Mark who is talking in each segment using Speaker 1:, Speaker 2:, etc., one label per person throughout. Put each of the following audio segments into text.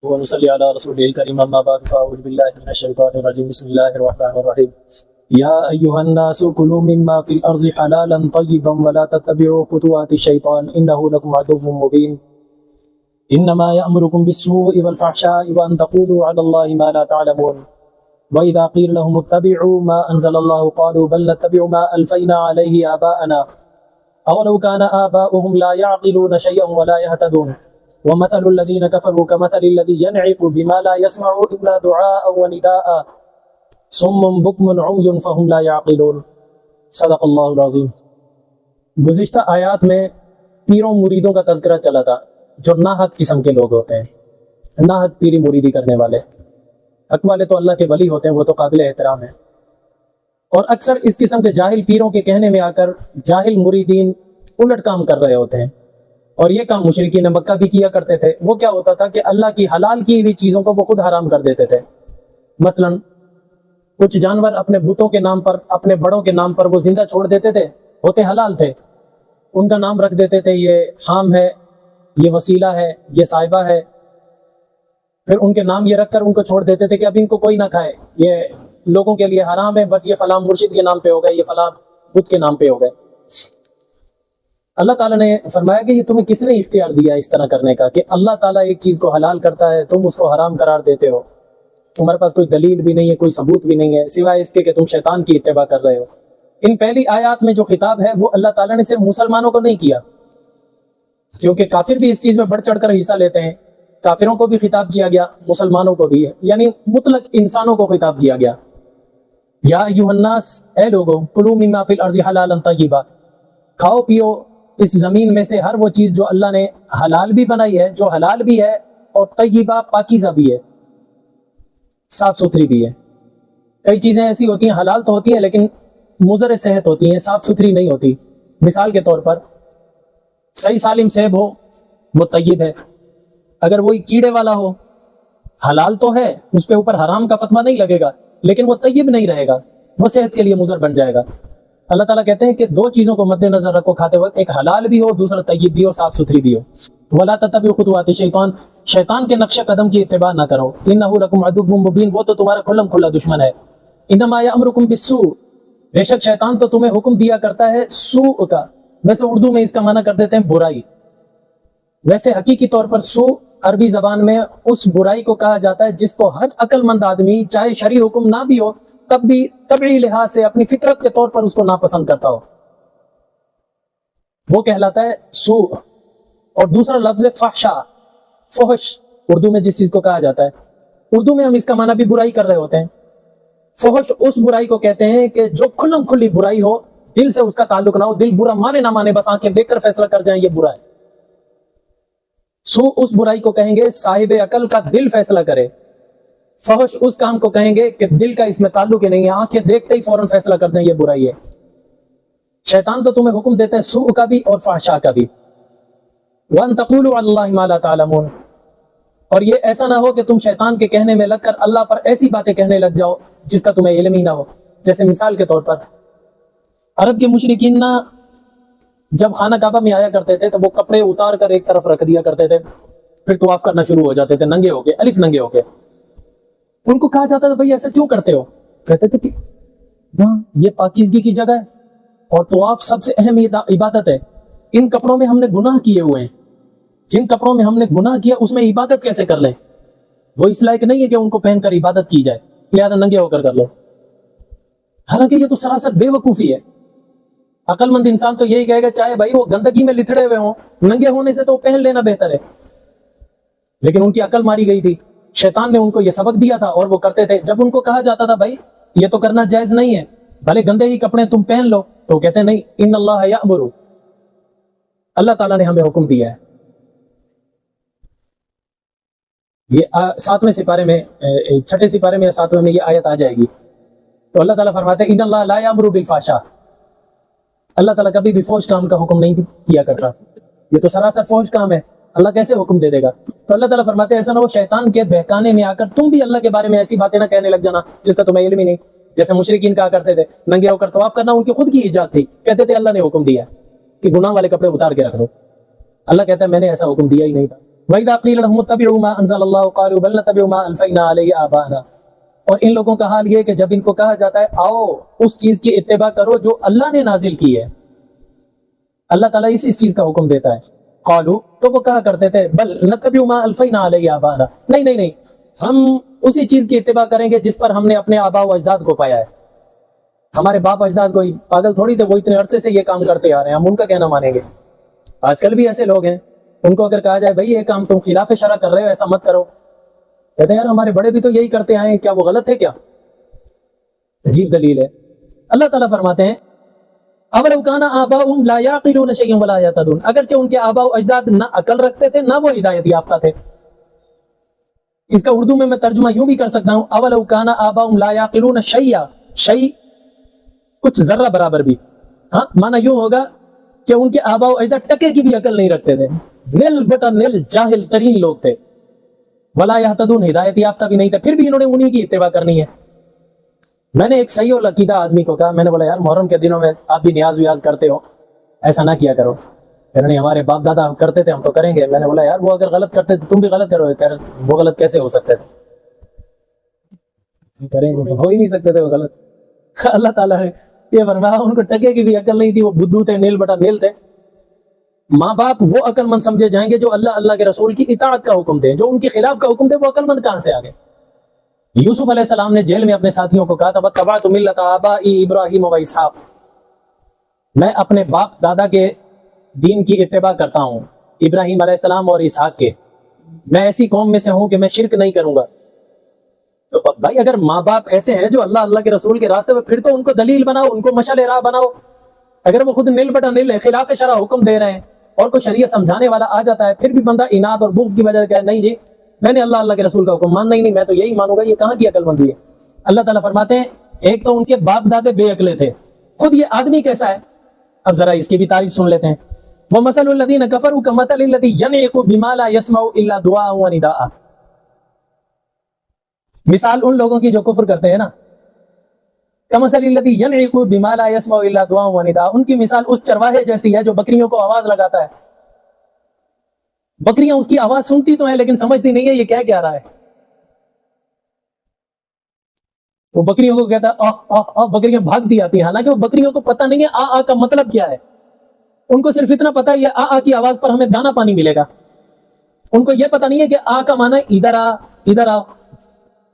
Speaker 1: ونصلي على رسوله الكريم أما بعد فأعوذ بالله من الشيطان الرجيم بسم الله الرحمن الرحيم يا أيها الناس كلوا مما في الأرض حلالا طيبا ولا تتبعوا خطوات الشيطان إنه لكم عدو مبين إنما يأمركم بالسوء والفحشاء وأن تقولوا على الله ما لا تعلمون وإذا قيل لهم اتبعوا ما أنزل الله قالوا بل نتبع ما ألفينا عليه آباءنا أولو كان آباؤهم لا يعقلون شيئا ولا يهتدون ومثل الذين كفروا كمثل الذي ينعق بما لا يسمع إلا دعاء ونداء صم بكم عمي فهم لا يعقلون صدق اللہ العظیم۔ گزشتہ آیات میں پیروں مریدوں کا تذکرہ چلا تھا جو ناحق قسم کے لوگ ہوتے ہیں، ناحق پیری مریدی کرنے والے۔ حق والے تو اللہ کے ولی ہوتے ہیں، وہ تو قابل احترام ہیں، اور اکثر اس قسم کے جاہل پیروں کے کہنے میں آ کر جاہل مریدین الٹ کام کر رہے ہوتے ہیں، اور یہ کام مشرکین مکہ بھی کیا کرتے تھے۔ وہ کیا ہوتا تھا کہ اللہ کی حلال کی ہوئی چیزوں کو وہ خود حرام کر دیتے تھے۔ مثلا کچھ جانور اپنے بتوں کے نام پر، اپنے بڑوں کے نام پر وہ زندہ چھوڑ دیتے تھے، ہوتے حلال تھے، ان کا نام رکھ دیتے تھے، یہ حام ہے، یہ وسیلہ ہے، یہ صاحبہ ہے، پھر ان کے نام یہ رکھ کر ان کو چھوڑ دیتے تھے کہ اب ان کو کوئی نہ کھائے، یہ لوگوں کے لیے حرام ہے، بس یہ فلاں مرشد کے نام پہ ہو گئے، یہ فلاں بت کے نام پہ ہو گئے۔ اللہ تعالیٰ نے فرمایا کہ یہ تمہیں کس نے اختیار دیا اس طرح کرنے کا کہ اللہ تعالیٰ ایک چیز کو حلال کرتا ہے، تم اس کو حرام قرار دیتے ہو، تمہارے پاس کوئی دلیل بھی نہیں ہے، کوئی ثبوت بھی نہیں ہے، سوائے اس کے کہ تم شیطان کی اتباع کر رہے ہو۔ ان پہلی آیات میں جو خطاب ہے وہ اللہ تعالیٰ نے صرف مسلمانوں کو نہیں کیا، کیونکہ کافر بھی اس چیز میں بڑھ چڑھ کر حصہ لیتے ہیں، کافروں کو بھی خطاب کیا گیا، مسلمانوں کو بھی، یعنی مطلق انسانوں کو خطاب کیا گیا۔ یا ایھا الناس، اے لوگو، کلوا مما فی الارض حلالا طیبا، کھاؤ پیو اس زمین میں سے ہر وہ چیز جو اللہ نے حلال بھی بنائی ہے، جو حلال بھی ہے، اور طیبہ پاکیزہ بھی ہے، صاف ستھری بھی ہے۔ کئی چیزیں ایسی ہوتی ہیں حلال تو ہوتی ہیں لیکن مضر صحت ہوتی ہیں، صاف ستھری نہیں ہوتی۔ مثال کے طور پر صحیح سالم سیب ہو وہ طیب ہے، اگر وہی کیڑے والا ہو حلال تو ہے، اس پہ اوپر حرام کا فتویٰ نہیں لگے گا لیکن وہ طیب نہیں رہے گا، وہ صحت کے لیے مضر بن جائے گا۔ اللہ تعالیٰ کہتے ہیں کہ دو چیزوں کو مد نظر رکھو کھاتے وقت، ایک حلال بھی ہو، دوسرا طیب بھی ہو، صاف ستھری بھی ہو۔ وَلَا تَتَّبِعُوا خُطُوَاتِ الشَّيْطَانِ، شیطان کے نقش قدم کی اتباع نہ کرو، إِنَّهُ لَكُمْ عَدُوٌّ مُبِينٌ، وہ تو تمہارا کھلم کھلا دشمن ہے۔ إِنَّمَا يَأْمُرُكُمْ بِالسُّوءِ، بے شک شیطان تو تمہیں حکم دیا کرتا ہے سوء کا، ویسے اردو میں اس کا معنی کر دیتے ہیں برائی، ویسے حقیقی طور پر سوء عربی زبان میں اس برائی کو کہا جاتا ہے جس کو ہر عقل مند آدمی چاہے شرعی حکم نہ بھی ہو تب بھی طبعی لحاظ سے اپنی فطرت کے طور پر اس کو ناپسند کرتا ہو، وہ کہلاتا ہے سوء۔ اور دوسرا لفظ ہے فحشا، فحش، اردو میں جس چیز کو کہا جاتا ہے، اردو میں ہم اس کا معنی بھی برائی کر رہے ہوتے ہیں۔ فحش اس برائی کو کہتے ہیں کہ جو کھلم کھلی برائی ہو، دل سے اس کا تعلق نہ ہو، دل برا مانے نہ مانے، بس آنکھیں دیکھ کر فیصلہ کر جائیں یہ برا ہے۔ سوء اس برائی کو کہیں گے صاحب عقل کا دل فیصلہ کرے، فحش اس کام کو کہیں گے کہ دل کا اس میں تعلق ہی نہیں ہے، آنکھیں دیکھتے ہی فوراً فیصلہ کر دیں یہ برائی ہے۔ شیطان تو تمہیں حکم دیتا ہے سوء کا بھی اور فحشاء کا بھی۔ وَأَن تَقُولُوا عَلَى اللَّهِ مَا لَا تَعْلَمُونَ، اور یہ ایسا نہ ہو کہ تم شیطان کے کہنے میں لگ کر اللہ پر ایسی باتیں کہنے لگ جاؤ جس کا تمہیں علم ہی نہ ہو۔ جیسے مثال کے طور پر عرب کے مشرکین نہ جب خانہ کعبہ میں آیا کرتے تھے تو وہ کپڑے اتار کر ایک طرف رکھ دیا کرتے تھے، پھر طواف کرنا شروع ہو جاتے تھے ننگے ہو کے، الف ننگے ہو کے۔ ان کو کہا جاتا تھا بھائی ایسا کیوں کرتے ہو؟ کہتے تھے کہ یہ پاکیزگی کی جگہ ہے اور طواف سب سے اہم عبادت ہے، ان کپڑوں میں ہم نے گناہ کیے ہوئے ہیں، جن کپڑوں میں ہم نے گناہ کیا اس میں عبادت کیسے کر لیں؟ وہ اس لائق نہیں ہے کہ ان کو پہن کر عبادت کی جائے، لہذا ننگے ہو کر لو۔ حالانکہ یہ تو سراسر بے وقوفی ہے۔ عقل مند انسان تو یہی کہے گا چاہے بھائی وہ گندگی میں لتڑے ہوئے ہوں، ننگے ہونے سے تو پہن لینا بہتر ہے، لیکن ان کی عقل ماری گئی تھی، شیطان نے ان کو یہ سبق دیا تھا اور وہ کرتے تھے۔ جب ان کو کہا جاتا تھا بھائی یہ تو کرنا جائز نہیں ہے، بھلے گندے ہی کپڑے تم پہن لو، تو کہتے نہیں، ان اللہ یأمر، اللہ تعالیٰ نے ہمیں حکم دیا ہے۔ یہ 7ویں سپارے میں، 6 سپارے میں یا 7ویں میں یہ آیت آ جائے گی۔ تو اللہ تعالیٰ فرماتے ہیں ان اللہ لا یأمر بالفحشاء، اللہ تعالیٰ کبھی بھی فحش کام کا حکم نہیں کیا کرتا، یہ تو سراسر فحش کام ہے، اللہ کیسے حکم دے دے گا؟ تو اللہ تعالیٰ فرماتے ہیں ایسا نہ ہو شیطان کے بہکانے میں آ کر تم بھی اللہ کے بارے میں ایسی باتیں نہ کہنے لگ جانا جس کا تمہیں علم ہی نہیں۔ جیسے مشرکین کہا کرتے تھے ننگے ہو کر طواف کرنا ان کی خود کی ایجاد تھی، کہتے تھے اللہ نے حکم دیا کہ گناہ والے کپڑے اتار کے رکھ دو، اللہ کہتا ہے میں نے ایسا حکم دیا ہی نہیں تھا، وَإِذَا قِيلَ لَهُمُ اتَّبِعُوا مَا أَنزَلَ اللَّهُ قَالُوا بَلْ نَتَّبِعُ مَا أَلْفَيْنَا عَلَيْهِ آبَاءَنَا، اور ان لوگوں کا حال یہ کہ جب ان کو کہا جاتا ہے آؤ اس چیز کی اتباع کرو جو اللہ نے نازل کی ہے، اللہ تعالیٰ اس چیز کا حکم دیتا ہے، قالوا، تو وہ کہا کرتے تھے بل نتبع ما الفینا علیہ آباءنا، نہیں ہم اسی چیز کی اتباع کریں گے جس پر ہم نے اپنے آباء و اجداد کو پایا ہے، ہمارے باپ اجداد کوئی پاگل تھوڑی تھے، وہ اتنے عرصے سے یہ کام کرتے آ رہے ہیں، ہم ان کا کہنا مانیں گے۔ آج کل بھی ایسے لوگ ہیں، ان کو اگر کہا جائے بھائی یہ کام تم خلاف شرع کر رہے ہو، ایسا مت کرو، کہتے ہیں یار ہمارے بڑے بھی تو یہی کرتے آئے ہیں، کیا وہ غلط ہے کیا؟ عجیب دلیل ہے۔ اللہ تعالیٰ فرماتے ہیں اولو کان آباؤہم لا یعقلون شیئا ولا یہتدون، اگرچہ ان کے آباء و اجداد نہ عقل رکھتے تھے نہ وہ ہدایت یافتہ تھے۔ اس کا اردو میں ترجمہ یوں بھی کر سکتا ہوں، اولو کان آباؤہم لا یعقلون شیئا، شیء کچھ ذرہ برابر بھی، ہاں معنی یوں ہوگا کہ ان کے آباء و اجداد ٹکے کی بھی عقل نہیں رکھتے تھے، نل بٹا نل جاہل ترین لوگ تھے، ولا یہتدون ہدایت یافتہ بھی نہیں تھے، پھر بھی انہوں نے انہی کی اتباع کرنی ہے۔ میں نے ایک صحیح العقیدہ آدمی کو کہا، میں نے بولا یار محرم کے دنوں میں آپ بھی نیاز ویاز کرتے ہو، ایسا نہ کیا کرو۔ کہہ رہے ہمارے باپ دادا کرتے تھے ہم تو کریں گے۔ میں نے بولا یار وہ اگر غلط کرتے تو تم بھی غلط کرو گے۔ وہ غلط کیسے ہو سکتے تھے؟ کریں گے، ہو ہی نہیں سکتے تھے وہ غلط۔ اللہ تعالیٰ نے یہ فرمایا ان کو ٹکے کی بھی عقل نہیں تھی، وہ بدھو تھے، نیل بٹا نیل تھے۔ ماں باپ وہ عقل مند سمجھے جائیں گے جو اللہ کے رسول کی اطاعت کا حکم دیں، جو ان کے خلاف کا حکم دے وہ عقل مند کہاں سے آگے؟ یوسف علیہ السلام نے جیل میں اپنے ساتھیوں کو کہا تھا وَاتَّبَعْتُ مِلَّةَ آبَائِي إِبْرَاهِيمَ وَإِسْحَاقَ، میں اپنے باپ دادا کے دین کی اتباع کرتا ہوں، ابراہیم علیہ السلام اور اسحاق کے، میں ایسی قوم میں سے ہوں کہ میں شرک نہیں کروں گا۔ تو بھائی اگر ماں باپ ایسے ہیں جو اللہ کے رسول کے راستے پہ، پھر تو ان کو دلیل بناؤ، ان کو مشعل راہ بناؤ۔ اگر وہ خود نیل بٹا نیل ہے، خلاف شرع حکم دے رہے ہیں اور کوئی شریعت سمجھانے والا آ جاتا ہے، پھر بھی بندہ اناد اور بغض کی وجہ سے کہے نہیں جی میں نے اللہ کے رسول کا حکم ماننا ہی نہیں، میں تو یہی مانوں گا، یہ کہاں کی عقل مندی ہے؟ اللہ تعالیٰ فرماتے ہیں ایک تو ان کے باپ دادے بے عقلے تھے، خود یہ آدمی کیسا ہے؟ اب ذرا اس کی بھی تعریف سن لیتے ہیں۔ وَمَثَلُ الَّذِينَ كَفَرُوا كَمَثَلِ الَّذِي يَنْعِقُ بِمَا لَا يَسْمَعُ إِلَّا دُعَاءً وَنِدَاءً، مثال ان لوگوں کی جو کفر کرتے ہیں نا، كَمَثَلِ الَّذِي يَنْعِقُ بِمَا لَا يَسْمَعُ إِلَّا دُعَاءً وَنِدَاءً، ان کی مثال اس چرواہے جیسی ہے جو بکریوں کو آواز لگاتا ہے، بکریاں اس کی آواز سنتی تو ہیں لیکن سمجھتی نہیں ہے یہ کیا رہا ہے۔ وہ بکریوں کو کہتا ہے آہ آہ آہ، بکریاں بھاگتی آتی ہیں، حالانکہ وہ بکریوں کو پتہ نہیں ہے آ کا مطلب کیا ہے، ان کو صرف اتنا پتا ہے یہ آ کی آواز پر ہمیں دانا پانی ملے گا، ان کو یہ پتا نہیں ہے کہ آ کا معنی ادھر آ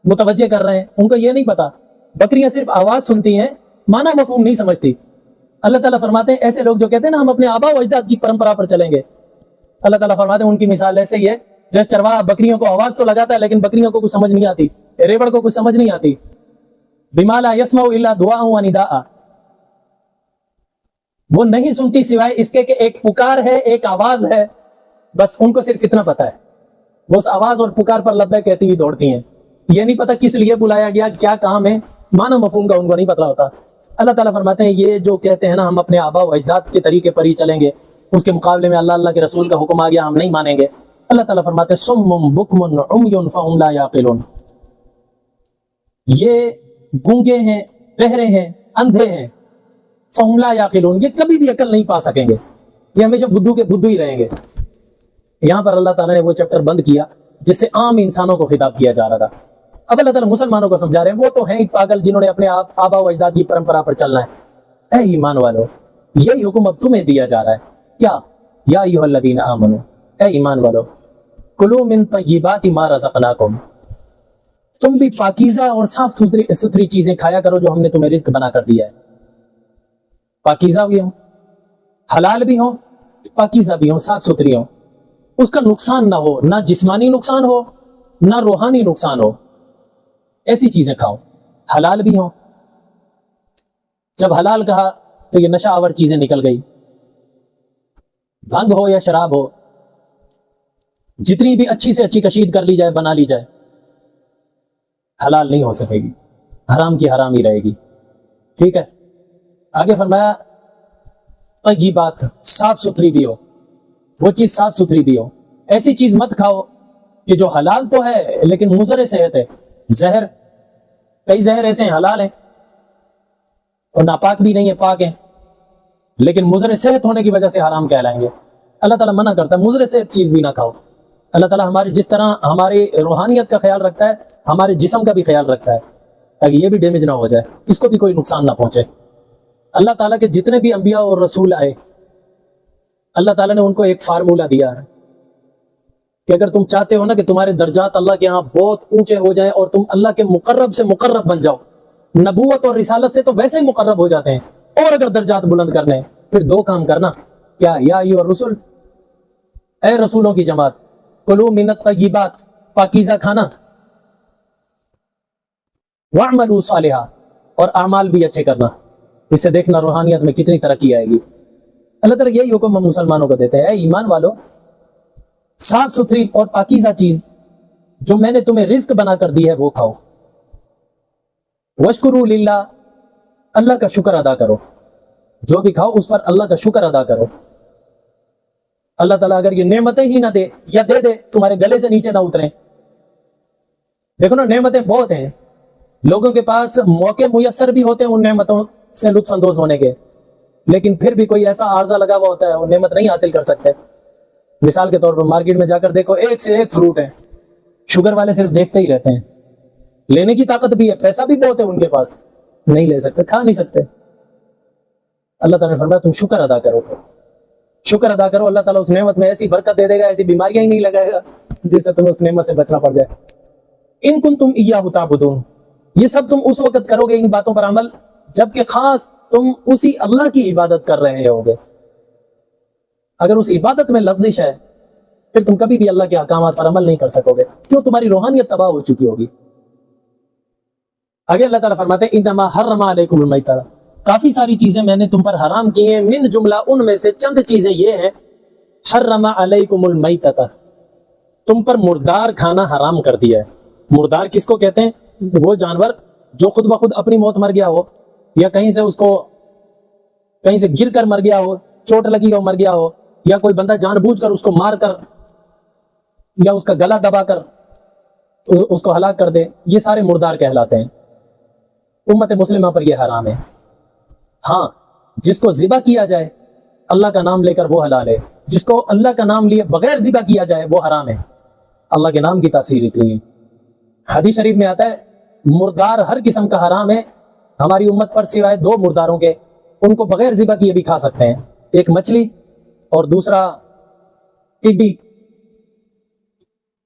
Speaker 1: متوجہ کر رہے ہیں، ان کو یہ نہیں پتا۔ بکریاں صرف آواز سنتی ہیں، معنی مفہوم نہیں سمجھتی۔ اللہ تعالیٰ فرماتے ہیں ایسے لوگ جو کہتے ہیں نا ہم اپنے آباء و اجداد کی پرمپرا پر چلیں گے، اللہ تعالیٰ فرماتے ہیں ان کی مثال ایسے ہی ہے جیسے چرواہا بکریوں کو آواز تو لگاتا ہے لیکن بکریوں کو کچھ سمجھ نہیں آتی، ریوڑ کو کچھ سمجھ نہیں آتی۔ بِمَا لَا يَسْمَعُ إِلَّا دُعَاءً وَنِدَاءً، وہ نہیں سنتی سوائے اس کے کہ ایک پکار ہے، ایک آواز ہے، بس ان کو صرف اتنا پتا ہے، وہ اس آواز اور پکار پر لبیک کہتی ہوئی دوڑتی ہیں، یہ نہیں پتا کس لیے بلایا گیا، کیا کام ہے، معنی مفہوم کا ان کو نہیں پتا ہوتا۔ اللہ تعالیٰ فرماتے ہیں یہ جو کہتے ہیں نا ہم اپنے آباء و اجداد کے طریقے پر ہی چلیں گے، اس کے مقابلے میں اللہ کے رسول کا حکم آ گیا ہم نہیں مانیں گے، اللہ تعالیٰ فرماتے ہیں صم بکم عمی فہم لا یعقلون، یہ گونگے ہیں، بہرے ہیں، اندھے ہیں، فہم لا یعقلون، یہ کبھی بھی عقل نہیں پا سکیں گے، یہ ہمیشہ بدھو کے بدھو ہی رہیں گے۔ یہاں پر اللہ تعالیٰ نے وہ چیپٹر بند کیا جس سے عام انسانوں کو خطاب کیا جا رہا تھا، اب اللہ تعالیٰ مسلمانوں کو سمجھا رہے ہیں، وہ تو ہیں پاگل جنہوں نے اپنے آباء و اجداد کی پرمپرا پر چلنا ہے۔ اے ایمان والو، یہی حکم اب تمہیں دیا جا رہا ہے، کیا؟ یا ایھا الذین آمنوا، اے ایمان والو، کلوا من طیبات ما رزقناکم، تم بھی پاکیزہ اور صاف ستھری چیزیں کھایا کرو جو ہم نے تمہیں رزق بنا کر دیا ہے، پاکیزہ بھی ہوں، حلال بھی ہوں، پاکیزہ بھی ہوں، صاف ستھری ہوں، اس کا نقصان نہ ہو، نہ جسمانی نقصان ہو نہ روحانی نقصان ہو، ایسی چیزیں کھاؤ، حلال بھی ہوں۔ جب حلال کہا تو یہ نشہ آور چیزیں نکل گئی، بھنگ ہو یا شراب ہو، جتنی بھی اچھی سے اچھی کشید کر لی جائے، بنا لی جائے، حلال نہیں ہو سکے گی، حرام کی حرام ہی رہے گی، ٹھیک ہے۔ آگے فرمایا طیبات، صاف ستھری بھی ہو، وہ چیز صاف ستھری بھی ہو، ایسی چیز مت کھاؤ کہ جو حلال تو ہے لیکن مضر صحت ہے، زہر، کئی زہر ایسے ہیں حلال ہیں اور ناپاک بھی نہیں ہے، پاک ہیں، لیکن مضر صحت ہونے کی وجہ سے حرام کہلائیں گے۔ اللہ تعالیٰ منع کرتا ہے مضر صحت چیز بھی نہ کھاؤ۔ اللہ تعالیٰ ہمارے جس طرح ہماری روحانیت کا خیال رکھتا ہے ہمارے جسم کا بھی خیال رکھتا ہے تاکہ یہ بھی ڈیمیج نہ ہو جائے، اس کو بھی کوئی نقصان نہ پہنچے۔ اللہ تعالیٰ کے جتنے بھی انبیاء اور رسول آئے اللہ تعالیٰ نے ان کو ایک فارمولہ دیا ہے کہ اگر تم چاہتے ہو نا کہ تمہارے درجات اللہ کے ہاں بہت اونچے ہو جائیں اور تم اللہ کے مقرب سے مقرب بن جاؤ، نبوت اور رسالت سے تو ویسے ہی مقرب ہو جاتے ہیں، اور اگر درجات بلند کرنے ہیں پھر دو کام کرنا۔ کیا؟ یا ایھا الرسل، اے رسولوں کی جماعت، کلوا من الطیبات، پاکیزہ کھانا، واعملوا صالحا، اور اعمال بھی اچھے کرنا۔ اس سے دیکھنا روحانیت میں کتنی ترقی آئے گی۔ اللہ تعالیٰ یہی حکم ہم مسلمانوں کو دیتے ہیں، اے ایمان والو، صاف ستھری اور پاکیزہ چیز جو میں نے تمہیں رزق بنا کر دی ہے وہ کھاؤ، واشکروا للہ، اللہ کا شکر ادا کرو، جو بھی کھاؤ اس پر اللہ کا شکر ادا کرو۔ اللہ تعالیٰ اگر یہ نعمتیں ہی نہ دے یا دے دے تمہارے گلے سے نیچے نہ اتریں۔ دیکھو نا، نعمتیں بہت ہیں، لوگوں کے پاس موقع میسر بھی ہوتے ہیں ان نعمتوں سے لطف اندوز ہونے کے، لیکن پھر بھی کوئی ایسا عارضہ لگا ہوا ہوتا ہے وہ نعمت نہیں حاصل کر سکتے۔ مثال کے طور پر مارکیٹ میں جا کر دیکھو، ایک سے ایک فروٹ ہے، شوگر والے صرف دیکھتے ہی رہتے ہیں، لینے کی طاقت بھی ہے، پیسہ بھی بہت ہے ان کے پاس، نہیں لے سکتے، کھا نہیں سکتے۔ اللہ تعالیٰ نے فرمایا تم شکر ادا کرو، شکر ادا کرو، اللہ تعالیٰ اس نعمت میں ایسی برکت دے دے گا، ایسی بیماریاں ہی نہیں لگائے گا جس سے تمہیں اس نعمت سے بچنا پڑ جائے۔ ان کنتم ایاہ تعبدون، یہ سب تم اس وقت کرو گے ان باتوں پر عمل جبکہ خاص تم اسی اللہ کی عبادت کر رہے ہوگے۔ اگر اس عبادت میں لغزش ہے پھر تم کبھی بھی اللہ کے احکامات پر عمل نہیں کر سکو گے، کیوں؟ تمہاری روحانیت تباہ ہو چکی ہوگی۔ آگے اللہ تعالیٰ فرماتے ہیں انما حرم علیکم المیتۃ، کافی ساری چیزیں میں نے تم پر حرام کی ہیں، من جملہ ان میں سے چند چیزیں یہ ہیں، حرم علیکم المیتۃ، تم پر مردار کھانا حرام کر دیا ہے۔ مردار کس کو کہتے ہیں؟ وہ جانور جو خود بخود اپنی موت مر گیا ہو، یا کہیں سے گر کر مر گیا ہو، چوٹ لگی ہو مر گیا ہو، یا کوئی بندہ جان بوجھ کر اس کو مار کر یا اس کا گلا دبا کر اس کو ہلاک کر دے، یہ سارے مردار کہلاتے ہیں۔ امت مسلمہ پر یہ حرام ہے۔ ہاں، جس کو ذبح کیا جائے اللہ کا نام لے کر وہ حلال ہے، جس کو اللہ کا نام لیے بغیر ذبح کیا جائے وہ حرام ہے۔ اللہ کے نام کی تاثیر اتنی ہے۔ حدیث شریف میں آتا ہے مردار ہر قسم کا حرام ہے، ہماری امت پر سوائے دو مرداروں کے، ان کو بغیر ذبح کیے بھی کھا سکتے ہیں، ایک مچھلی اور دوسرا ٹڈی،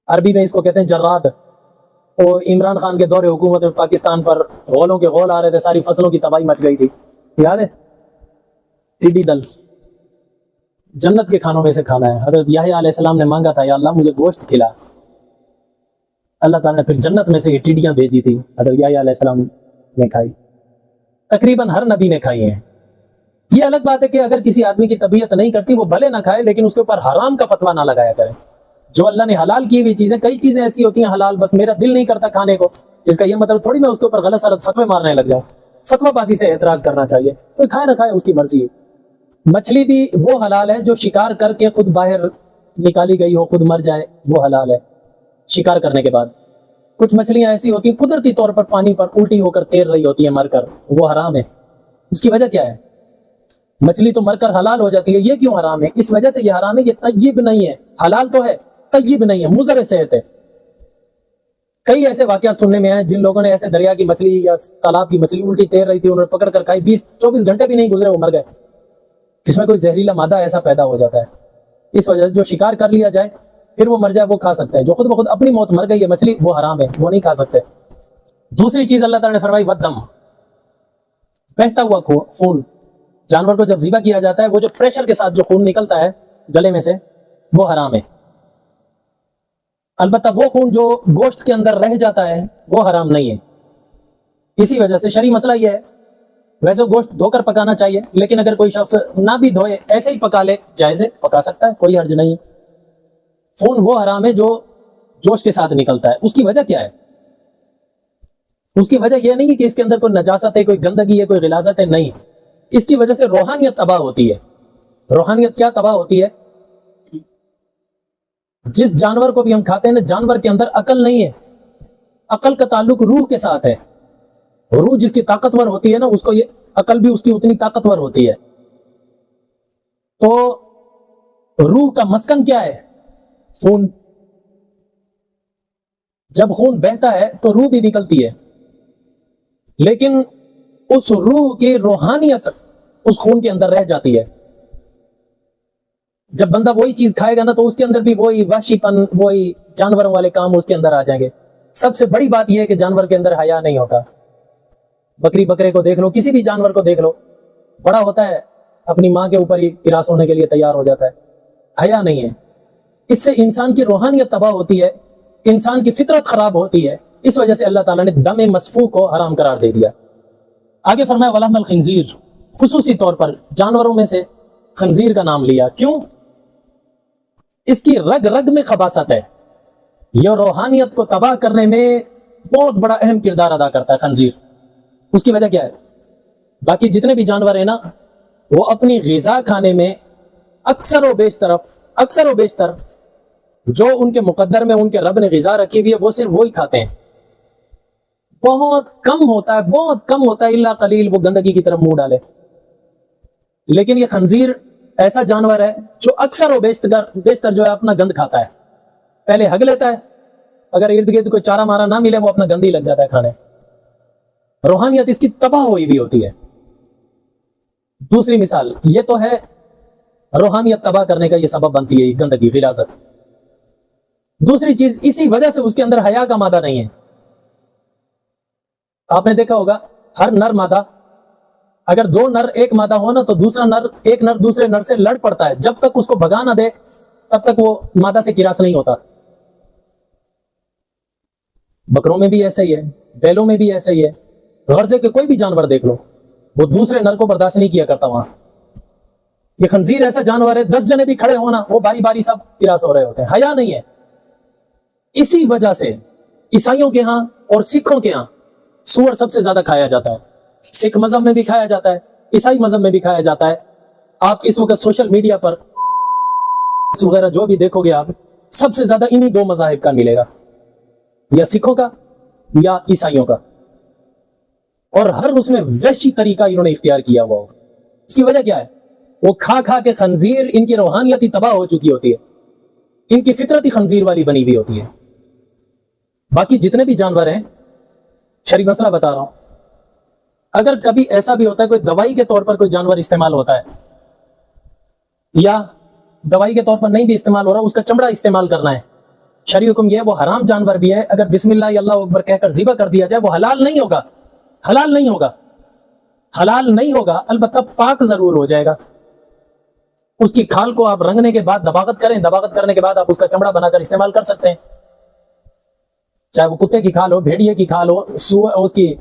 Speaker 1: عربی میں اس کو کہتے ہیں جراد۔ اور عمران خان کے دور حکومت میں پاکستان پر غولوں کے غول آ رہے تھے، ساری فصلوں کی تباہی مچ گئی تھی، یاد ہے؟ ٹڈی دل جنت کے کھانوں میں سے کھانا ہے۔ حضرت یحییٰ علیہ السلام نے مانگا تھا، یا اللہ مجھے گوشت کھلا، اللہ تعالیٰ نے پھر جنت میں سے یہ ٹڈیاں بھیجی تھی، حضرت یحییٰ علیہ السلام نے کھائی، تقریباً ہر نبی نے کھائی ہیں۔ یہ الگ بات ہے کہ اگر کسی آدمی کی طبیعت نہیں کرتی وہ بھلے نہ کھائے، لیکن اس کے اوپر حرام کا فتویٰ نہ لگایا کرے۔ جو اللہ نے حلال کی ہوئی چیزیں، کئی چیزیں ایسی ہوتی ہیں حلال، بس میرا دل نہیں کرتا کھانے کو، اس کا یہ مطلب تھوڑی میں اس کے اوپر غلط سلط فتوے مارنے لگ جاؤں۔ فتویٰ بازی سے اعتراض کرنا چاہیے، کوئی کھائے نہ کھائے اس کی مرضی ہے۔ مچھلی بھی وہ حلال ہے جو شکار کر کے خود باہر نکالی گئی ہو، خود مر جائے، وہ حلال ہے شکار کرنے کے بعد۔ کچھ مچھلیاں ایسی ہوتی ہیں قدرتی طور پر پانی پر الٹی ہو کر تیر رہی ہوتی ہیں مر کر، وہ حرام ہے۔ اس کی وجہ کیا ہے؟ مچھلی تو مر کر حلال ہو جاتی ہے، یہ کیوں حرام ہے؟ اس وجہ سے یہ حرام ہے، یہ طیب نہیں ہے، حلال تو ہے، طیب نہیں ہے، مضر صحت ہے۔ کئی ایسے واقعات سننے میں آئے جن لوگوں نے ایسے دریا کی مچھلی یا تالاب کی مچھلی الٹی تیر رہی تھی، انہوں نے پکڑ کر کھائی، 20-24 گھنٹے بھی نہیں گزرے وہ مر گئے۔ اس میں کوئی زہریلا مادہ ایسا پیدا ہو جاتا ہے، اس وجہ سے جو شکار کر لیا جائے پھر وہ مر جائے وہ کھا سکتے ہیں، جو خود بخود اپنی موت مر گئی ہے مچھلی وہ حرام ہے، وہ نہیں کھا سکتے۔ دوسری چیز اللہ تعالیٰ نے فرمائی والدم، بہتا ہوا خون، جانور کو جب ذبح کیا جاتا ہے وہ جو پریشر کے ساتھ جو خون نکلتا ہے گلے میں سے وہ حرام ہے۔ البتہ وہ خون جو گوشت کے اندر رہ جاتا ہے وہ حرام نہیں ہے۔ اسی وجہ سے شرعی مسئلہ یہ ہے، ویسے گوشت دھو کر پکانا چاہیے، لیکن اگر کوئی شخص نہ بھی دھوئے ایسے ہی پکا لے، جائز ہے، پکا سکتا ہے، کوئی حرج نہیں ہے۔ خون وہ حرام ہے جو جوش کے ساتھ نکلتا ہے۔ اس کی وجہ کیا ہے؟ اس کی وجہ یہ نہیں ہے کہ اس کے اندر کوئی نجاست ہے، کوئی گندگی ہے، کوئی غلاظت ہے، نہیں، اس کی وجہ سے روحانیت تباہ ہوتی ہے۔ روحانیت کیا تباہ ہوتی ہے؟ جس جانور کو بھی ہم کھاتے ہیں نا، جانور کے اندر عقل نہیں ہے، عقل کا تعلق روح کے ساتھ ہے۔ روح جس کی طاقتور ہوتی ہے نا، اس کو یہ عقل بھی اس کی اتنی طاقتور ہوتی ہے۔ تو روح کا مسکن کیا ہے؟ خون۔ جب خون بہتا ہے تو روح بھی نکلتی ہے، لیکن اس روح کی روحانیت اس خون کے اندر رہ جاتی ہے۔ جب بندہ وہی چیز کھائے گا نا تو اس کے اندر بھی وہی وحشی پن، وہی جانوروں والے کام اس کے اندر آ جائیں گے۔ سب سے بڑی بات یہ ہے کہ جانور کے اندر حیا نہیں ہوتا۔ بکری بکرے کو دیکھ لو، کسی بھی جانور کو دیکھ لو، بڑا ہوتا ہے اپنی ماں کے اوپر ہی کراس ہونے کے لیے تیار ہو جاتا ہے، حیا نہیں ہے۔ اس سے انسان کی روحانیت تباہ ہوتی ہے، انسان کی فطرت خراب ہوتی ہے۔ اس وجہ سے اللہ تعالیٰ نے دم مسفوح کو حرام قرار دے دیا۔ آگے فرمایا ولحم الخنزیر، خصوصی طور پر جانوروں میں سے خنزیر کا نام لیا، کیوں؟ اس کی رگ رگ میں خباثت ہے، یہ روحانیت کو تباہ کرنے میں بہت بڑا اہم کردار ادا کرتا ہے خنزیر۔ اس کی وجہ کیا ہے؟ باقی جتنے بھی جانور ہیں نا، وہ اپنی غذا کھانے میں اکثر و بیشتر جو ان کے مقدر میں ان کے رب نے غذا رکھی ہوئی ہے وہ صرف وہی کھاتے ہیں۔ بہت کم ہوتا ہے الا قلیل وہ گندگی کی طرف منہ ڈالے۔ لیکن یہ خنزیر ایسا جانور ہے جو اکثر و بیشتر جو ہے اپنا گند کھاتا ہے، پہلے ہگ لیتا ہے، اگر ارد گرد کوئی چارہ مارا نہ ملے وہ اپنا گند ہی لگ جاتا ہے کھانے۔ روحانیت اس کی تباہ ہوئی بھی ہوتی ہے۔ دوسری مثال یہ تو ہے روحانیت تباہ کرنے کا یہ سبب بنتی ہے گندگی، غلاظت۔ دوسری چیز اسی وجہ سے اس کے اندر حیا کا مادہ نہیں ہے۔ آپ نے دیکھا ہوگا ہر نر مادہ، اگر دو نر ایک مادہ ہو نا تو ایک نر دوسرے نر سے لڑ پڑتا ہے، جب تک اس کو بھگا نہ دے تب تک وہ مادہ سے کراس نہیں ہوتا۔ بکروں میں بھی ایسا ہی ہے، بیلوں میں بھی ایسا ہی ہے، غرضے کے کوئی بھی جانور دیکھ لو وہ دوسرے نر کو برداشت نہیں کیا کرتا وہاں۔ یہ خنزیر ایسا جانور ہے 10 جنے بھی کھڑے ہونا وہ باری باری سب کراس ہو رہے ہوتے ہیں، حیا نہیں ہے۔ اسی وجہ سے عیسائیوں کے ہاں اور سکھوں کے ہاں سور سب سے زیادہ کھایا جاتا ہے۔ سکھ مذہب میں بھی کھایا جاتا ہے، عیسائی مذہب میں بھی کھایا جاتا ہے۔ آپ اس وقت سوشل میڈیا پر وغیرہ جو بھی دیکھو گے آپ، سب سے زیادہ انہی دو مذاہب کا ملے گا، یا سکھوں کا یا عیسائیوں کا، اور ہر اس میں وحشی طریقہ انہوں نے اختیار کیا ہوا ہوگا۔ اس کی وجہ کیا ہے؟ وہ کھا کھا کے خنزیر ان کی روحانیت ہی تباہ ہو چکی ہوتی ہے، ان کی فطرت ہی خنزیر والی بنی ہوئی ہوتی ہے۔ باقی جتنے بھی جانور ہیں، شرعی مسئلہ بتا رہا ہوں، اگر کبھی ایسا بھی ہوتا ہے کوئی دوائی کے طور پر کوئی جانور استعمال ہوتا ہے، یا دوائی کے طور پر نہیں بھی استعمال ہو رہا، اس کا چمڑا استعمال کرنا ہے، شرعی حکم یہ ہے وہ حرام جانور بھی ہے، اگر بسم اللہ یا اللہ اکبر کہہ کر ذبح کر دیا جائے وہ حلال نہیں ہوگا، حلال نہیں ہوگا، البتہ پاک ضرور ہو جائے گا۔ اس کی کھال کو آپ رنگنے کے بعد دباغت کریں، دباغت کرنے کے بعد آپ اس کا چمڑا بنا کر استعمال کر سکتے ہیں، چاہے وہ کتے کی کھال ہو، بھیڑیے کی کھال ہو، اس کی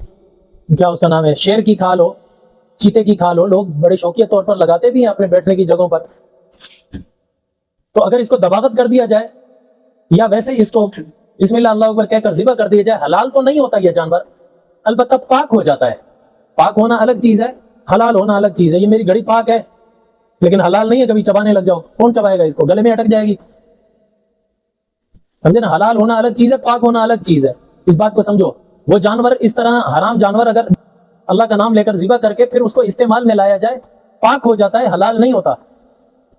Speaker 1: کیا اس کا نام ہے، شیر کی کھال ہو، چیتے کی کھال ہو، لوگ بڑے شوقیہ طور پر لگاتے بھی ہیں اپنے بیٹھنے کی جگہوں پر۔ تو اگر اس کو دباغت کر دیا جائے یا ویسے اس کو بسم اللہ اللہ اکبر کہہ کر ذبح کر دیا جائے، حلال تو نہیں ہوتا یہ جانور، البتہ پاک ہو جاتا ہے۔ پاک ہونا الگ چیز ہے، حلال ہونا الگ چیز ہے۔ یہ میری گھڑی پاک ہے لیکن حلال نہیں ہے، کبھی چبانے لگ جاؤ، کون چبائے گا اس کو؟ گلے میں اٹک جائے گی، سمجھے نا؟ حلال ہونا الگ چیز ہے، پاک ہونا الگ چیز ہے، اس بات کو سمجھو۔ وہ جانور اس طرح حرام جانور اگر اللہ کا نام لے کر ذبح کر کے پھر اس کو استعمال میں لایا جائے، پاک ہو جاتا ہے، حلال نہیں ہوتا۔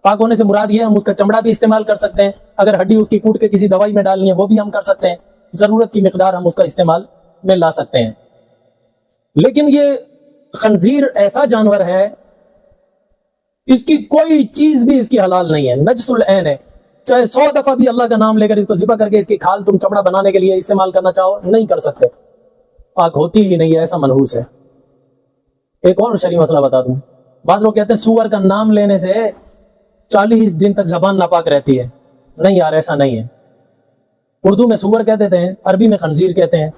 Speaker 1: پاک ہونے سے مراد یہ ہے ہم اس کا چمڑا بھی استعمال کر سکتے ہیں، اگر ہڈی اس کی کوٹ کے کسی دوائی میں ڈالنی ہے وہ بھی ہم کر سکتے ہیں، ضرورت کی مقدار ہم اس کا استعمال میں لا سکتے ہیں۔ لیکن یہ خنزیر ایسا جانور ہے، اس کی کوئی چیز بھی اس کی حلال نہیں ہے، نجس العین ہے، چاہے 100 دفعہ بھی اللہ کا نام لے کر اس کو ذبح کر کے اس کی کھال تم چمڑا بنانے کے لیے استعمال کرنا چاہو نہیں کر سکتے، پاک ہوتی ہی نہیں ہے، ایسا منحوس ہے۔ ایک اور شرعی مسئلہ بتا دوں، بعض لوگ کہتے ہیں سور کا نام لینے سے 40 دن تک زبان ناپاک رہتی ہے، نہیں یار ایسا نہیں ہے۔ اردو میں سور کہہ دیتے ہیں، عربی میں خنزیر کہتے ہیں،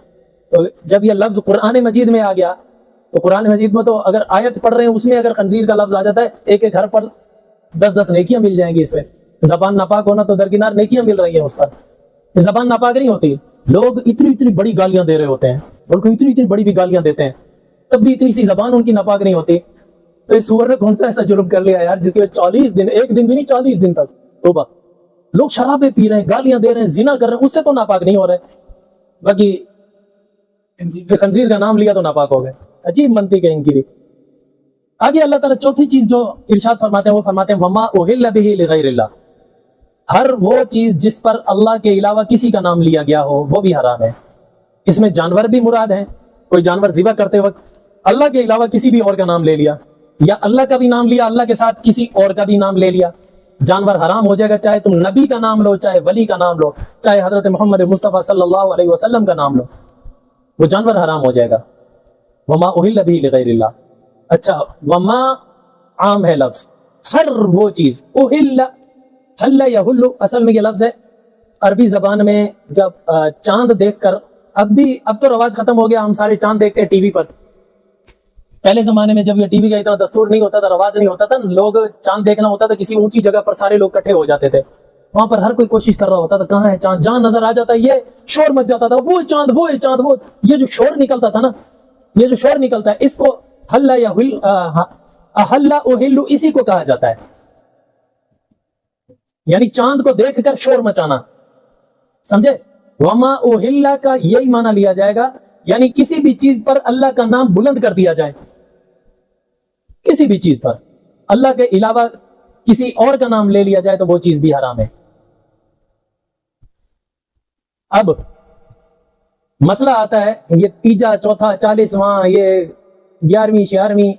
Speaker 1: تو جب یہ لفظ قرآن مجید میں آ گیا تو قرآن مجید میں تو اگر آیت پڑھ رہے ہیں اس میں اگر خنزیر کا لفظ آ جاتا ہے، ایک ایک حرف پر 10 نیکیاں مل جائیں گی اس پہ۔ زبان ناپاک ہونا تو درکنار نیکیاں مل رہی ہیں اس پر، زبان ناپاک نہیں ہوتی۔ لوگ اتنی بڑی گالیاں دے رہے ہوتے ہیں، بلکہ اتنی بڑی بھی گالیاں دیتے ہیں، تب بھی اتنی سی زبان ان کی ناپاک نہیں ہوتی۔ تو اس سور نے کون سا ایسا جرم کر لیا یار جس کے 40 دن، ایک دن بھی نہیں 40 دن تک توبہ۔ لوگ شرابیں پی رہے ہیں، گالیاں دے رہے ہیں، زنا کر رہے ہیں، اس سے تو ناپاک نہیں ہو رہے، باقی خنزیر کا نام لیا تو ناپاک ہو گئے۔ عجیب منطق ہے ان کی بھی۔ آگے اللہ تعالیٰ چوتھی چیز جو ارشاد فرماتے ہیں وہ فرماتے ہیں وما اہل بہ لغیر اللہ، ہر وہ چیز جس پر اللہ کے علاوہ کسی کا نام لیا گیا ہو وہ بھی حرام ہے. اس میں جانور بھی مراد ہیں. کوئی جانور ذبح کرتے وقت اللہ کے علاوہ کسی بھی اور کا نام لے لیا, یا اللہ کا بھی نام لیا, اللہ کے ساتھ کسی اور کا بھی نام لے لیا, جانور حرام ہو جائے گا. چاہے تم نبی کا نام لو, چاہے ولی کا نام لو, چاہے حضرت محمد مصطفیٰ صلی اللہ علیہ وسلم کا نام لو, وہ جانور حرام ہو جائے گا. وما اہل به لغیر اللہ. اچھا, وما عام ہے لفظ, ہر وہ چیز. اہل, حل یحل اصل میں یہ لفظ ہے عربی زبان میں. جب چاند دیکھ کر, اب تو رواج ختم ہو گیا, ہم سارے چاند دیکھتے ہیں ٹی وی پر. پہلے زمانے میں جب یہ ٹی وی کا اتنا دستور نہیں ہوتا تھا, رواج نہیں ہوتا تھا, لوگ چاند دیکھنا ہوتا تھا کسی اونچی جگہ پر, سارے لوگ اکٹھے ہو جاتے تھے. وہاں پر ہر کوئی کوشش کر رہا ہوتا تھا کہاں ہے چاند. جہاں نظر آ جاتا ہے یہ شور مچ جاتا تھا, وہ چاند, وہ چاند, وہ. یہ جو شور نکلتا تھا نا, یہ جو شور نکلتا ہے, اس کو حل یحل, احل احل, اسی کو کہا جاتا ہے. یعنی چاند کو دیکھ کر شور مچانا, سمجھے. وما احل کا یہی معنی لیا جائے گا, یعنی کسی بھی چیز پر اللہ کا نام بلند کر دیا جائے. کسی بھی چیز پر اللہ کے علاوہ کسی اور کا نام لے لیا جائے تو وہ چیز بھی حرام ہے. اب مسئلہ آتا ہے, یہ تیجا, چوتھا, 40واں, یہ 11ویں, 11ویں.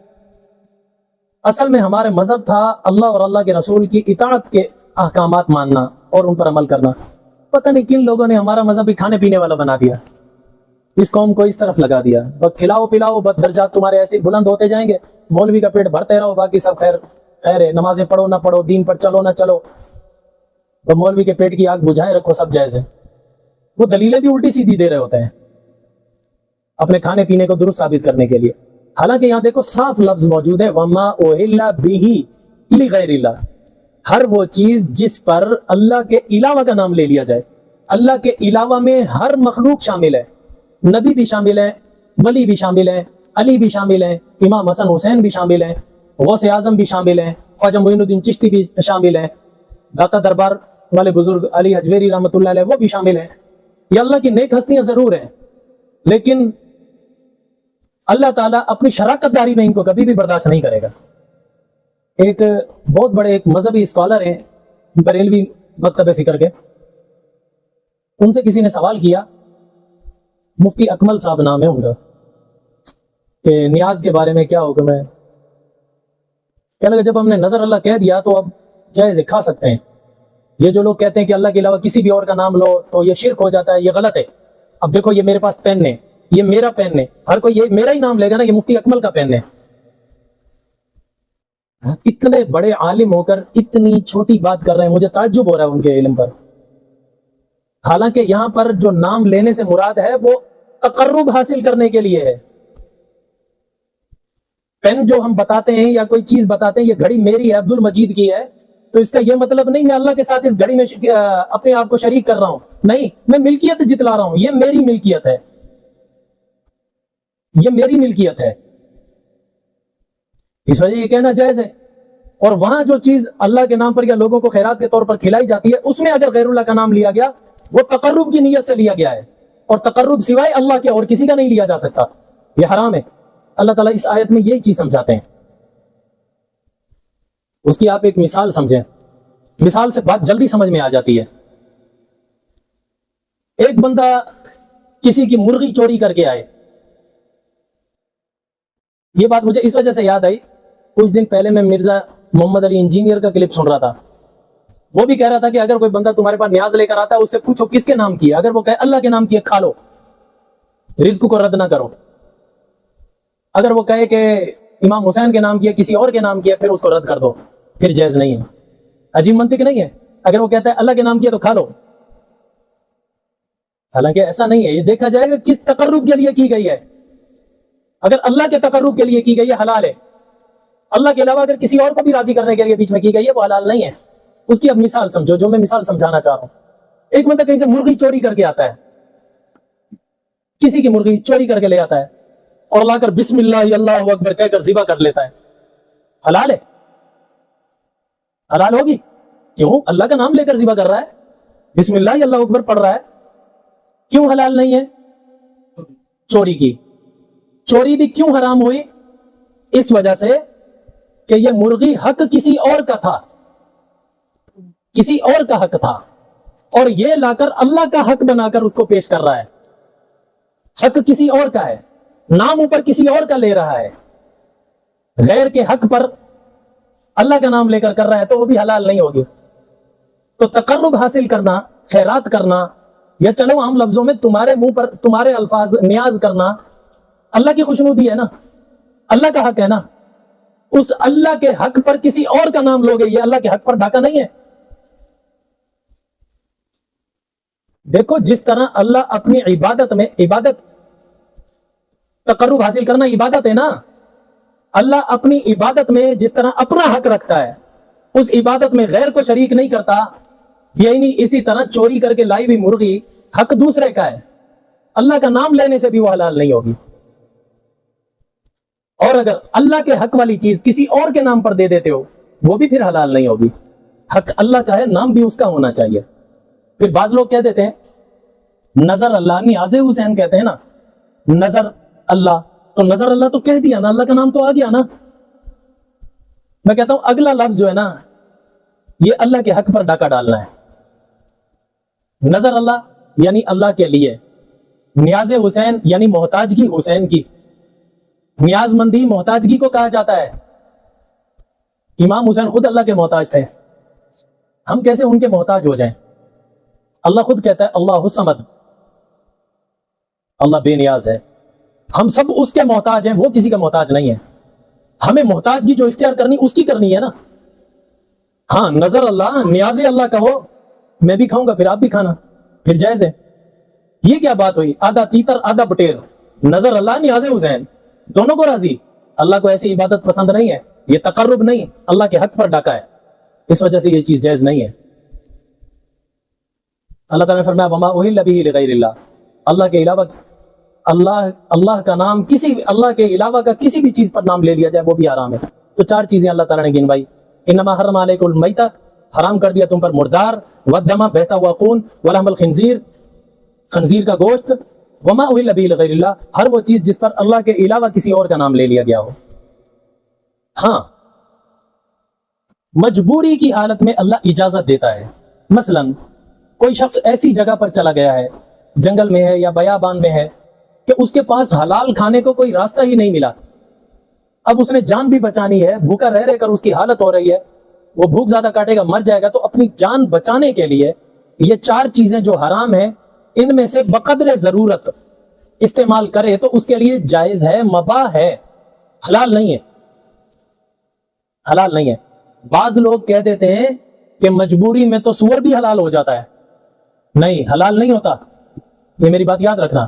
Speaker 1: اصل میں ہمارے مذہب تھا اللہ اور اللہ کے رسول کی اطاعت کے احکامات ماننا اور ان پر عمل کرنا. پتہ نہیں کن لوگوں نے ہمارا مذہب بھی کھانے پینے والا بنا دیا, اس قوم کو اس طرف لگا دیا. بس کھلاؤ پلاؤ, بس درجات تمہارے ایسے بلند ہوتے جائیں گے. مولوی کا پیٹ بھرتے رہو, باقی سب خیر ہے. نمازیں پڑھو نہ پڑھو, دین پر چلو نہ چلو, تو مولوی کے پیٹ کی آگ بجھائے رکھو, سب جائز ہے. وہ دلیلیں بھی الٹی سیدھی دے رہے ہوتے ہیں اپنے کھانے پینے کو درست ثابت کرنے کے لیے. حالانکہ یہاں دیکھو صاف لفظ موجود ہے, وما اہل به لغیر اللہ. ہر وہ چیز جس پر اللہ کے علاوہ کا نام لے لیا جائے. اللہ کے علاوہ میں ہر مخلوق شامل ہے, نبی بھی شامل ہے, ولی بھی شامل ہے, علی بھی شامل ہے, امام حسن حسین بھی شامل ہیں, غوث اعظم بھی شامل ہیں, خواجہ معین الدین چشتی بھی شامل ہیں, داتا دربار والے بزرگ علی حجویری رحمۃ اللہ علیہ وہ بھی شامل ہیں. یہ اللہ کی نیک ہستیاں ضرور ہیں, لیکن اللہ تعالیٰ اپنی شراکت داری میں ان کو کبھی بھی برداشت نہیں کرے گا. ایک بہت بڑے ایک مذہبی اسکالر ہیں بریلوی مکتب فکر کے, ان سے کسی نے سوال کیا, مفتی اکمل صاحب نام ہے ان کا, کہ نیاز کے بارے میں کیا حکم ہے. کہنے لگا جب ہم نے نظر اللہ کہہ دیا تو اب جائز کھا سکتے ہیں. یہ جو لوگ کہتے ہیں کہ اللہ کے علاوہ کسی بھی اور کا نام لو تو یہ شرک ہو جاتا ہے, یہ غلط ہے. اب دیکھو یہ میرے پاس پین ہے, یہ میرا پین ہے, ہر کوئی یہ میرا ہی نام لے گا نا, یہ مفتی اکمل کا پین ہے. اتنے بڑے عالم ہو کر اتنی چھوٹی بات کر رہے ہیں, مجھے تعجب ہو رہا ہے ان کے علم پر. حالانکہ یہاں پر جو نام لینے سے مراد ہے وہ تقرب حاصل کرنے کے لیے ہے. پین جو ہم بتاتے ہیں یا کوئی چیز بتاتے ہیں, یہ گھڑی میری ہے, عبد المجید کی ہے, تو اس کا یہ مطلب نہیں میں اللہ کے ساتھ اس گھڑی میں اپنے آپ کو شریک کر رہا ہوں. نہیں, میں ملکیت جتلا رہا ہوں, یہ میری ملکیت ہے, یہ میری ملکیت ہے. اس وجہ یہ کہنا جائز ہے. اور وہاں جو چیز اللہ کے نام پر یا لوگوں کو خیرات کے طور پر کھلائی جاتی ہے, اس میں اگر غیر اللہ کا نام لیا گیا وہ تقرب کی نیت سے لیا گیا ہے, اور تقرب سوائے اللہ کے اور کسی کا نہیں لیا جا سکتا, یہ حرام ہے. اللہ تعالیٰ اس آیت میں یہی چیز سمجھاتے ہیں. اس کی آپ ایک مثال سمجھیں, مثال سے بات جلدی سمجھ میں آ جاتی ہے. ایک بندہ کسی کی مرغی چوری کر کے آئے. یہ بات مجھے اس وجہ سے یاد آئی, کچھ دن پہلے میں مرزا محمد علی انجینئر کا کلپ سن رہا تھا. وہ بھی کہہ رہا تھا کہ اگر کوئی بندہ تمہارے پاس نیاز لے کر آتا ہے, اس سے پوچھو کس کے نام کی ہے, اگر وہ کہے اللہ کے نام کی ہے کھا لو, رزق کو رد نہ کرو. اگر وہ کہے کہ امام حسین کے نام کی ہے, کسی اور کے نام کی ہے, پھر اس کو رد کر دو, پھر جائز نہیں ہے. عجیب منطق نہیں ہے. اگر وہ کہتا ہے اللہ کے نام کی ہے تو کھا لو, حالانکہ ایسا نہیں ہے. یہ دیکھا جائے گا کس تقرب کے لیے کی گئی ہے. اگر اللہ کے تقرب کے لیے کی گئی ہے حلال ہے, اللہ کے علاوہ اگر کسی اور کو بھی راضی کرنے کے لیے بیچ میں کی گئی ہے وہ حلال نہیں ہے. اس کی اب مثال سمجھو, جو میں مثال سمجھانا چاہ رہا ہوں. ایک بندہ کہیں سے مرغی چوری کر کے آتا ہے, کسی کی مرغی چوری کر کے لے آتا ہے, اور لا کر بسم اللہ اللہ اکبر کہہ کر ذبح کر لیتا ہے. حلال ہے؟ حلال ہوگی؟ کیوں؟ اللہ کا نام لے کر ذبح کر رہا ہے, بسم اللہ اللہ اکبر پڑھ رہا ہے, کیوں حلال نہیں ہے؟ چوری کی. چوری بھی کیوں حرام ہوئی؟ اس وجہ سے کہ یہ مرغی حق کسی اور کا تھا. کسی اور کا حق تھا، اور یہ لا کر اللہ کا حق بنا کر اس کو پیش کر رہا ہے. حق کسی اور کا ہے، نام اوپر کسی اور کا لے رہا ہے، غیر کے حق پر اللہ کا نام لے کر رہا ہے تو وہ بھی حلال نہیں ہوگی. تو تقرب حاصل کرنا، خیرات کرنا، یا چلو عام لفظوں میں تمہارے منہ پر تمہارے الفاظ نیاز کرنا، اللہ کی خوشنودی ہے نا، اللہ کا حق ہے نا. اس اللہ کے حق پر کسی اور کا نام لوگے، یہ اللہ کے حق پر ڈاکہ نہیں ہے. دیکھو جس طرح اللہ اپنی عبادت میں، عبادت تقرب حاصل کرنا عبادت ہے نا، اللہ اپنی عبادت میں جس طرح اپنا حق رکھتا ہے، اس عبادت میں غیر کو شریک نہیں کرتا. یعنی اسی طرح چوری کر کے لائی ہوئی مرغی حق دوسرے کا ہے، اللہ کا نام لینے سے بھی وہ حلال نہیں ہوگی. اور اگر اللہ کے حق والی چیز کسی اور کے نام پر دے دیتے ہو وہ بھی پھر حلال نہیں ہوگی. حق اللہ کا ہے، نام بھی اس کا ہونا چاہیے. پھر بعض لوگ کہہ دیتے ہیں نظر اللہ، نیاز حسین کہتے ہیں نا نظر اللہ، تو نظر اللہ تو کہہ دیا نا، اللہ کا نام تو آ گیا نا. میں کہتا ہوں اگلا لفظ جو ہے نا یہ اللہ کے حق پر ڈاکہ ڈالنا ہے. نظر اللہ یعنی اللہ کے لیے، نیاز حسین یعنی محتاجگی حسین کی. نیاز مندی محتاجگی کو کہا جاتا ہے. امام حسین خود اللہ کے محتاج تھے، ہم کیسے ان کے محتاج ہو جائیں؟ اللہ خود کہتا ہے اللہ الصمد، اللہ بے نیاز ہے. ہم سب اس کے محتاج ہیں، وہ کسی کا محتاج نہیں ہے. ہمیں محتاجگی جو اختیار کرنی اس کی کرنی ہے نا. ہاں نظر اللہ، نیاز اللہ کہو، میں بھی کھاؤں گا پھر آپ بھی کھانا، پھر جائز ہے. یہ کیا بات ہوئی؟ آدھا تیتر آدھا بٹیر، نظر اللہ نیاز حسین دونوں کو راضی. اللہ کو ایسی عبادت پسند نہیں ہے، یہ تقرب نہیں، اللہ کے حق پر ڈاکہ ہے. اس وجہ سے یہ چیز جائز نہیں ہے. اللہ تعالیٰ نے فرمایا وما اہل بہ لغیر اللہ، اللہ کے علاوہ اللہ کا نام کسی اللہ کے علاوہ کا کسی بھی چیز پر نام لے لیا جائے وہ بھی حرام ہے. تو 4 چیزیں اللہ تعالیٰ نے گنوائی. انما حرم علیکم المیتہ، حرام کر دیا تم پر مردار، والدم بہتا ہوا خون، ولحم الخنزیر، خنزیر کا گوشت، وما اہل بہ لغیر اللہ، ہر وہ چیز جس پر اللہ کے علاوہ کسی اور کا نام لے لیا گیا ہو. ہاں مجبوری کی حالت میں اللہ اجازت دیتا ہے. مثلا کوئی شخص ایسی جگہ پر چلا گیا ہے، جنگل میں ہے یا بیابان میں ہے، کہ اس کے پاس حلال کھانے کو کوئی راستہ ہی نہیں ملا. اب اس نے جان بھی بچانی ہے، بھوکا رہ کر اس کی حالت ہو رہی ہے، وہ بھوک زیادہ کاٹے گا مر جائے گا. تو اپنی جان بچانے کے لیے یہ 4 چیزیں جو حرام ہیں ان میں سے بقدر ضرورت استعمال کرے تو اس کے لیے جائز ہے، مباح ہے، حلال نہیں ہے. حلال نہیں ہے. بعض لوگ کہہ دیتے ہیں کہ مجبوری میں تو سور بھی حلال ہو جاتا ہے. نہیں، حلال نہیں ہوتا. یہ میری بات یاد رکھنا،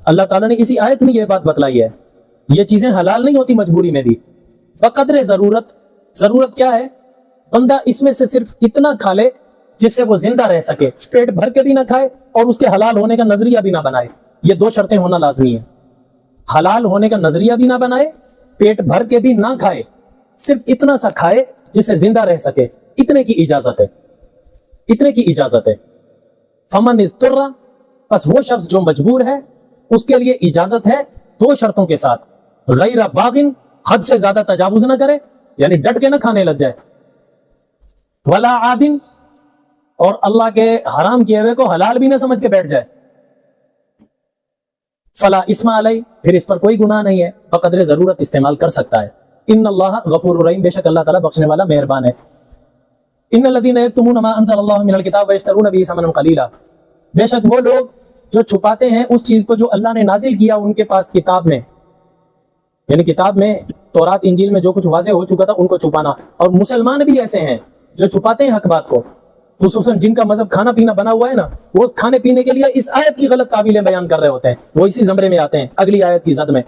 Speaker 1: اللہ تعالیٰ نے اسی آیت میں یہ بات بتلائی ہے. یہ چیزیں حلال نہیں ہوتی مجبوری میں بھی. بقدر ضرورت. ضرورت کیا ہے؟ بندہ اس میں سے صرف اتنا کھا لے جس سے وہ زندہ رہ سکے، پیٹ بھر کے بھی نہ کھائے اور اس کے حلال ہونے کا نظریہ بھی نہ بنائے. یہ 2 شرطیں ہونا لازمی ہیں. حلال ہونے کا نظریہ بھی نہ بنائے، پیٹ بھر کے بھی نہ کھائے، صرف اتنا سا کھائے جس سے زندہ رہ سکے. اتنے کی اجازت ہے، اتنے کی اجازت ہے. فمن اضطر، پس وہ شخص جو مجبور ہے اس کے لیے اجازت ہے 2 شرطوں کے ساتھ. غیر باغن، حد سے زیادہ تجاوز نہ کرے، یعنی ڈٹ کے نہ کھانے لگ جائے. ولا عادن، اور اللہ کے حرام کیے ہوئے کو حلال بھی نہ سمجھ کے بیٹھ جائے. فلا اسم علیہ، پھر اس پر کوئی گناہ نہیں ہے، بقدر ضرورت استعمال کر سکتا ہے. ان اللہ غفور الرحیم، بے شک اللہ تعالیٰ بخشنے والا مہربان ہے. ان الذین یکتمون ما انزل اللہ من الکتاب ویشترون بہ ثمنا قلیلا، بے شک وہ لوگ جو چھپاتے ہیں اس چیز کو جو اللہ نے نازل کیا ان کے پاس کتاب میں، یعنی کتاب میں تورات انجیل میں جو کچھ واضح ہو چکا تھا ان کو چھپانا. اور مسلمان بھی ایسے ہیں جو چھپاتے ہیں حق بات کو، خصوصاً جن کا مذہب کھانا پینا بنا ہوا ہے نا، وہ کھانے پینے کے لیے اس آیت کی غلط تعویلیں بیان کر رہے ہوتے ہیں، وہ اسی زمرے میں آتے ہیں اگلی آیت کی زد میں.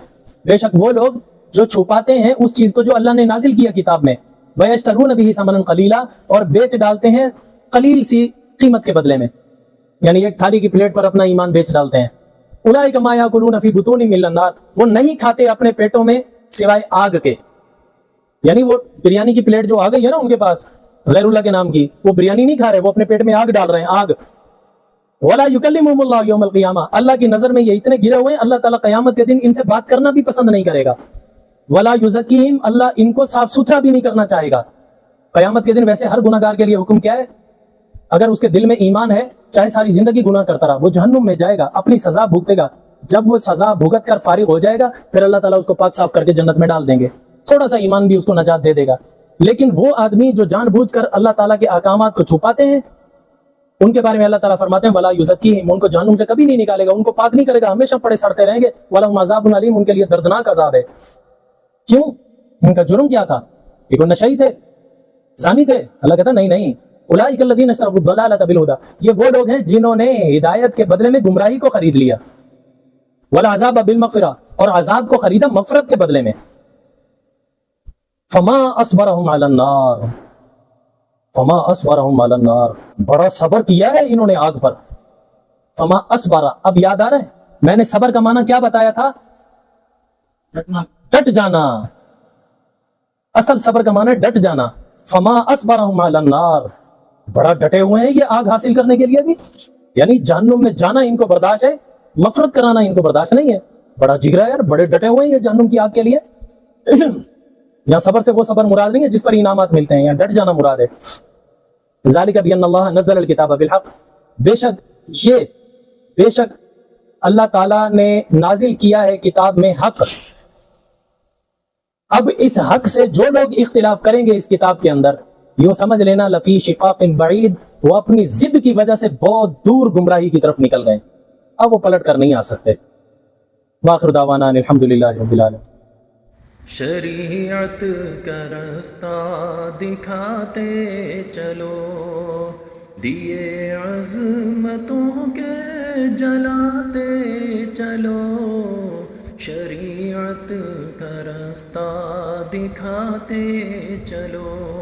Speaker 1: بے شک وہ لوگ جو چھپاتے ہیں اس چیز کو جو اللہ نے نازل کیا کتاب میں، وَيَشْتَرُونَ بِهِ ثَمَنًا قَلِيلًا، اور بیچ ڈالتے ہیں قلیل سی قیمت کے بدلے میں، یعنی ایک تھالی کی پلیٹ پر اپنا ایمان بیچ ڈالتے ہیں. أُولَٰئِكَ مَا يَأْكُلُونَ فِي بُطُونِهِمْ إِلَّا النَّارَ، وہ نہیں کھاتے اپنے پیٹوں میں سوائے آگ کے. یعنی وہ بریانی کی پلیٹ جو آ گئی ہے نا ان کے پاس غیر اللہ کے نام کی، وہ بریانی نہیں کھا رہے، وہ اپنے پیٹ میں آگ ڈال رہے ہیں، آگ. وَلَا يُكَلِّمُهُمُ اللَّهُ يَوْمَ الْقِيَامَةِ، اللہ کی نظر میں یہ اتنے گرے ہوئے ہیں، اللہ تعالیٰ قیامت کے دن ان سے بات کرنا بھی پسند نہیں کرے گا. وَلَا يُزَكِّيهِمْ، اللہ ان کو صاف ستھرا بھی نہیں کرنا چاہے گا. قیامت کے دن ویسے ہر گناہگار کے لیے حکم کیا ہے اگر اس کے دل میں ایمان ہے، چاہے ساری زندگی گناہ کرتا رہا، وہ جہنم میں جائے گا، اپنی سزا بھگتے گا. جب وہ سزا بھگت کر فارغ ہو جائے گا پھر اللہ تعالیٰ اس کو پاک صاف کر کے جنت میں ڈال دیں گے. تھوڑا سا ایمان بھی اس کو نجات دے دے گا. لیکن وہ آدمی جو جان بوجھ کر اللہ تعالیٰ کے احکامات کو چھپاتے ہیں، ان کے بارے میں اللہ تعالیٰ فرماتے ہیں وَلَا يُزَكِّيهِمْ، ان کو جہنم سے کبھی نہیں نکالے گا، ان کو پاک نہیں کرے گا، ہمیشہ پڑے سڑتے رہیں گے. وَلَهُمْ عَذَابٌ عَلِيمٌ، ان کے لیے دردناک عذاب ہے. کیوں؟ ان کا جرم کیا تھا؟ کہ کوئی نشئی تھے، زانی تھے؟ اللہ کہتا نہیں نہیں، اولئک الذین اشتروا الضلالۃ بالہدى، یہ وہ لوگ ہیں جنہوں نے ہدایت کے بدلے میں گمراہی کو خرید لیا. والعذاب بالمغفرہ، اور عذاب کو خریدا مغفرت کے بدلے میں. فما اصبرهم علی النار، فما اصبرهم علی النار، بڑا صبر کیا ہے انہوں نے آگ پر. فما اصبر، اب یاد آ رہا ہے میں نے صبر کا معنی کیا بتایا تھا؟ ڈٹ جانا. اصل صبر کا معنی ڈٹ جانا. فما اصبرهم علی النار، بڑا ڈٹے ہوئے ہیں یہ آگ حاصل کرنے کے لیے بھی. یعنی جہنم میں جانا ان کو برداشت ہے، مغفرت کرانا ان کو برداشت نہیں ہے. بڑا جگرا ہے یار، بڑے ڈٹے ہوئے ہیں یہ جہنم کی آگ کے لیے. یہاں صبر سے وہ صبر مراد نہیں ہے جس پر انعامات ملتے ہیں، یہاں ڈٹ جانا مراد ہے. ذالک بان اللہ نزل الکتاب بالحق، بے شک اللہ تعالیٰ نے نازل کیا ہے کتاب میں حق. اب اس حق سے جو لوگ اختلاف کریں گے اس کتاب کے اندر، یوں سمجھ لینا لفی شقاق بعید، وہ اپنی ضد کی وجہ سے بہت دور گمراہی کی طرف نکل گئے، اب وہ پلٹ کر نہیں آ سکتے. واخر دعوانا الحمدللہ رب العالمین.
Speaker 2: شریعت کا راستہ دکھاتے چلو، دیے عظمتوں کے جلاتے چلو. شریعت کا راستہ دکھاتے چلو.